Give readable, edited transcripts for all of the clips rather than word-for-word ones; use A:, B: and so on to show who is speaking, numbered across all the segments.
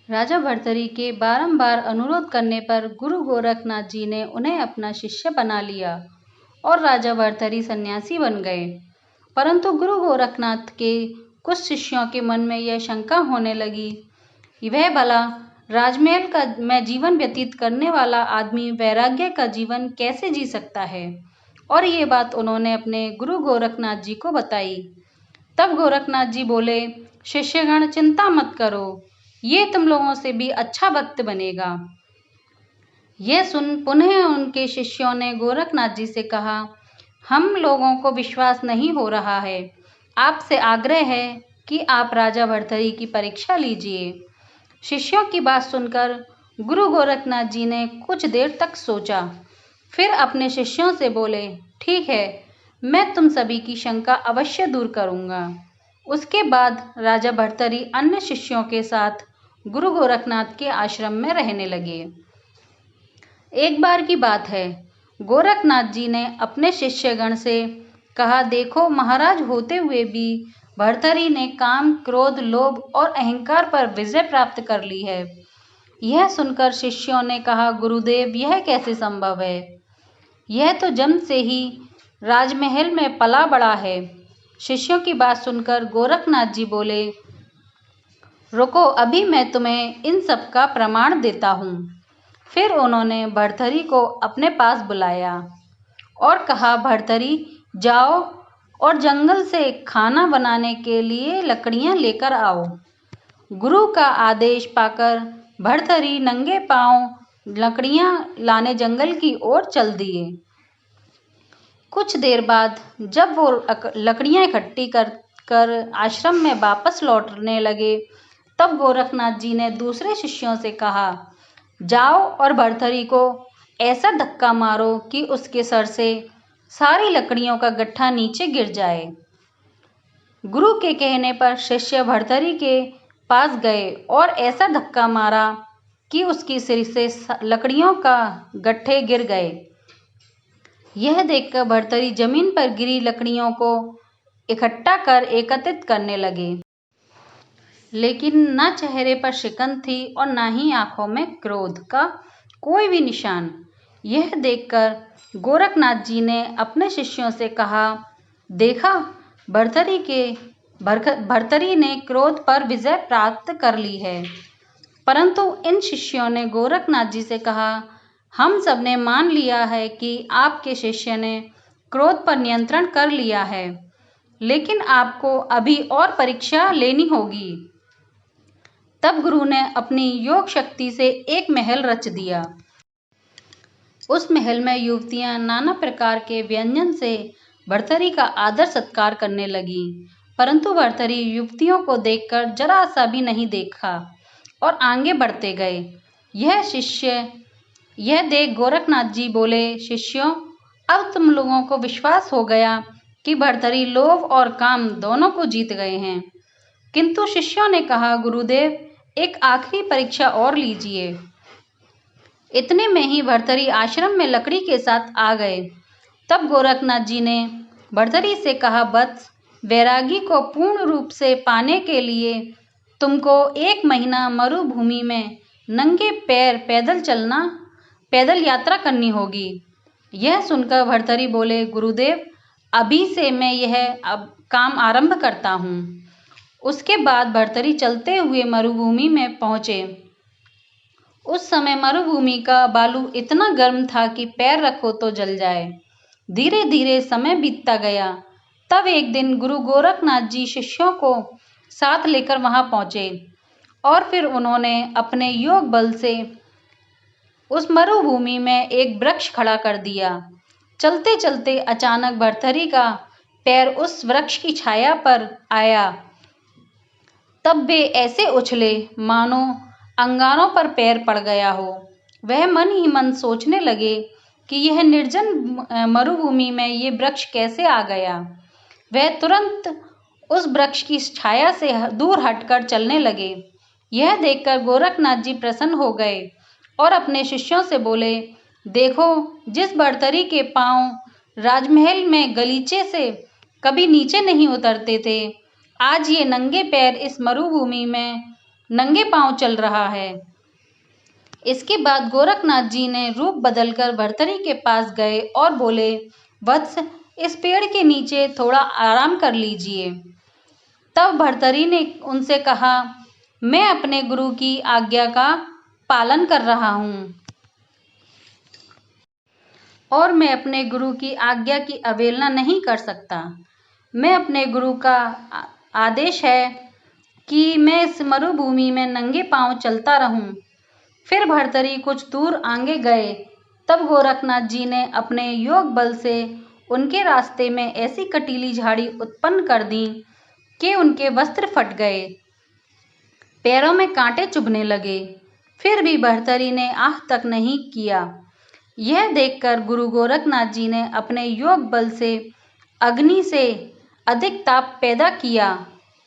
A: राजा भर्तरी के बारंबार अनुरोध करने पर गुरु गोरखनाथ जी ने उन्हें अपना शिष्य बना लिया और राजा भर्तरी सन्यासी बन गए। परंतु गुरु गोरखनाथ के कुछ शिष्यों के मन में यह शंका होने लगी, वह भला राजमहल में जीवन व्यतीत करने वाला आदमी वैराग्य का जीवन कैसे जी सकता है। और ये बात उन्होंने अपने गुरु गोरखनाथ जी को बताई। तब गोरखनाथ जी बोले, शिष्यगण चिंता मत करो, ये तुम लोगों से भी अच्छा भक्त बनेगा। यह सुन पुनः उनके शिष्यों ने गोरखनाथ जी से कहा, हम लोगों को विश्वास नहीं हो रहा है, आपसे आग्रह है कि आप राजा भर्तरी की परीक्षा लीजिए। शिष्यों की बात सुनकर गुरु गोरखनाथ जी ने कुछ देर तक सोचा, फिर अपने शिष्यों से बोले, ठीक है, मैं तुम सभी की शंका अवश्य दूर करूंगा। उसके बाद राजा भर्तरी अन्य शिष्यों के साथ गुरु गोरखनाथ के आश्रम में रहने लगे। एक बार की बात है, गोरखनाथ जी ने अपने शिष्यगण से कहा, देखो, महाराज होते हुए भी भर्तरी ने काम, क्रोध, लोभ और अहंकार पर विजय प्राप्त कर ली है। यह सुनकर शिष्यों ने कहा, गुरुदेव, यह कैसे संभव है? यह तो जन्म से ही राजमहल में पला बड़ा है। शिष्यों की बात सुनकर गोरखनाथ जी बोले, रुको, अभी मैं तुम्हें इन सब का प्रमाण देता हूँ। फिर उन्होंने भर्तरी को अपने पास बुलाया और कहा, भर्तरी, जाओ और जंगल से खाना बनाने के लिए लकड़ियाँ लेकर आओ। गुरु का आदेश पाकर भर्तरी नंगे पांव लकड़ियाँ लाने जंगल की ओर चल दिए। कुछ देर बाद जब वो लकड़ियाँ इकट्ठी कर आश्रम में वापस लौटने लगे, तब गोरखनाथ जी ने दूसरे शिष्यों से कहा, जाओ और भर्तरी को ऐसा धक्का मारो कि उसके सर से सारी लकड़ियों का गट्ठा नीचे गिर जाए। गुरु के कहने पर शिष्य भर्तरी के पास गए और ऐसा धक्का मारा कि उसकी सिर से लकड़ियों का गट्ठे गिर गए। यह देखकर भर्तरी जमीन पर गिरी लकड़ियों को इकट्ठा कर एकत्रित करने लगे, लेकिन न चेहरे पर शिकन थी और न ही आंखों में क्रोध का कोई भी निशान। यह देखकर गोरखनाथ जी ने अपने शिष्यों से कहा, देखा, भर्तरी ने क्रोध पर विजय प्राप्त कर ली है। परंतु इन शिष्यों ने गोरखनाथ जी से कहा, हम सब ने मान लिया है कि आपके शिष्य ने क्रोध पर नियंत्रण कर लिया है, लेकिन आपको अभी और परीक्षा लेनी होगी। तब गुरु ने अपनी योग शक्ति से एक महल रच दिया। उस महल में युवतियां नाना प्रकार के व्यंजन से भर्तरी का आदर सत्कार करने लगी, परंतु भर्तरी युवतियों को देखकर जरा सा भी नहीं देखा और आगे बढ़ते गए। यह देख गोरखनाथ जी बोले, शिष्यों, अब तुम लोगों को विश्वास हो गया कि भर्तरी लोभ और काम दोनों को जीत गए हैं। किंतु शिष्यों ने कहा, गुरुदेव, एक आखिरी परीक्षा और लीजिए। इतने में ही भर्तरी आश्रम में लकड़ी के साथ आ गए। तब गोरखनाथ जी ने भर्तरी से कहा, वत्स, वैरागी को पूर्ण रूप से पाने के लिए तुमको 1 महीना मरुभूमि में नंगे पैर पैदल यात्रा करनी होगी। यह सुनकर भर्तरी बोले, गुरुदेव, अभी से मैं यह काम आरंभ करता हूँ। उसके बाद भर्तरी चलते हुए मरुभूमि में पहुंचे। उस समय मरुभूमि का बालू इतना गर्म था कि पैर रखो तो जल जाए। धीरे धीरे समय बीतता गया। तब एक दिन गुरु गोरखनाथ जी शिष्यों को साथ लेकर वहां पहुंचे और फिर उन्होंने अपने योग बल से उस मरुभूमि में एक वृक्ष खड़ा कर दिया। चलते चलते अचानक भर्तरी का पैर उस वृक्ष की छाया पर आया। तब वे ऐसे उछले मानो अंगारों पर पैर पड़ गया हो। वह मन ही मन सोचने लगे कि यह निर्जन मरुभूमि में ये वृक्ष कैसे आ गया। वह तुरंत उस वृक्ष की छाया से दूर हटकर चलने लगे। यह देखकर गोरखनाथ जी प्रसन्न हो गए और अपने शिष्यों से बोले, देखो, जिस भर्तरी के पांव राजमहल में गलीचे से कभी नीचे नहीं उतरते थे, आज ये नंगे पैर इस मरुभूमि में नंगे पांव चल रहा है। इसके बाद गोरखनाथ जी ने रूप बदलकर भर्तरी के पास गए और बोले, वत्स, इस पेड़ के नीचे थोड़ा आराम कर लीजिए। तब भर्तरी ने उनसे कहा, मैं अपने गुरु की आज्ञा का पालन कर रहा हूँ और मैं अपने गुरु की आज्ञा की अवहेलना नहीं कर सकता। मैं अपने गुरु का आदेश है कि मैं इस मरुभूमि में नंगे पांव चलता रहूं। फिर भर्तरी कुछ दूर आगे गए। तब गोरखनाथ जी ने अपने योग बल से उनके रास्ते में ऐसी कटीली झाड़ी उत्पन्न कर दी कि उनके वस्त्र फट गए, पैरों में कांटे चुभने लगे। फिर भी भर्तरी ने आह तक नहीं किया। यह देखकर गुरु गोरखनाथ जी ने अपने योग बल से अग्नि से अधिक ताप पैदा किया।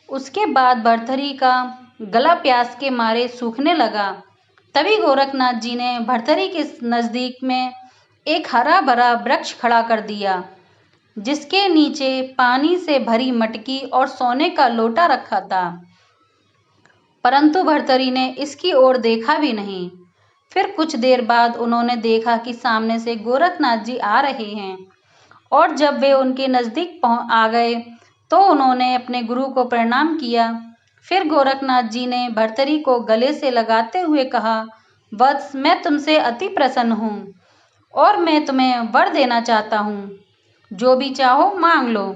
A: उसके बाद भर्तरी का गला प्यास के मारे सूखने लगा। तभी गोरखनाथ जी ने भर्तरी के नजदीक में एक हरा भरा वृक्ष खड़ा कर दिया, जिसके नीचे पानी से भरी मटकी और सोने का लोटा रखा था। परंतु भर्तरी ने इसकी ओर देखा भी नहीं। फिर कुछ देर बाद उन्होंने देखा कि सामने से गोरखनाथ जी आ रहे हैं, और जब वे उनके नजदीक आ गए तो उन्होंने अपने गुरु को प्रणाम किया। फिर गोरखनाथ जी ने भर्तरी को गले से लगाते हुए कहा, वत्स, मैं तुमसे अति प्रसन्न हूँ और मैं तुम्हें वर देना चाहता हूँ। जो भी चाहो मांग लो।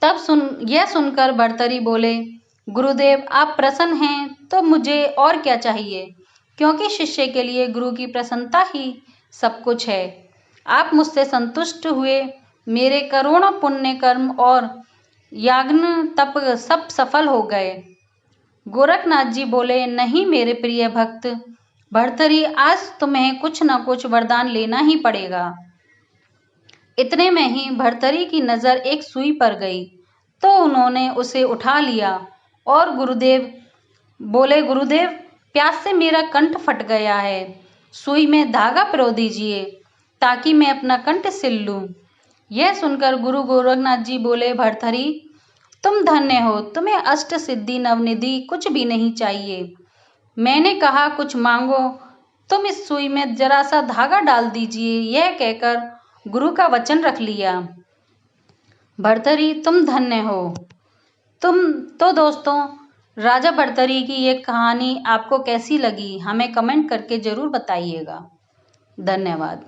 A: तब यह सुनकर भर्तरी बोले, गुरुदेव, आप प्रसन्न हैं तो मुझे और क्या चाहिए, क्योंकि शिष्य के लिए गुरु की प्रसन्नता ही सब कुछ है। आप मुझसे संतुष्ट हुए, मेरे करोड़ों पुण्य कर्म और यज्ञ तप सब सफल हो गए। गोरखनाथ जी बोले, नहीं मेरे प्रिय भक्त भर्तरी, आज तुम्हें कुछ न कुछ वरदान लेना ही पड़ेगा। इतने में ही भर्तरी की नजर एक सुई पर गई तो उन्होंने उसे उठा लिया और गुरुदेव गुरुदेव, प्यास से मेरा कंठ फट गया है, सुई में धागा पिरो दीजिए ताकि मैं अपना कंठ सिल लूं। यह सुनकर गुरु गोरखनाथ जी बोले, भर्तरी, तुम धन्य हो, तुम्हें अष्ट सिद्धि नवनिधि कुछ भी नहीं चाहिए। मैंने कहा कुछ मांगो, तुम इस सुई में जरा सा धागा डाल दीजिए। यह कहकर गुरु का वचन रख लिया। भर्तरी, तुम धन्य हो। तो दोस्तों, राजा भर्तरी की ये कहानी आपको कैसी लगी, हमें कमेंट करके जरूर बताइएगा। धन्यवाद।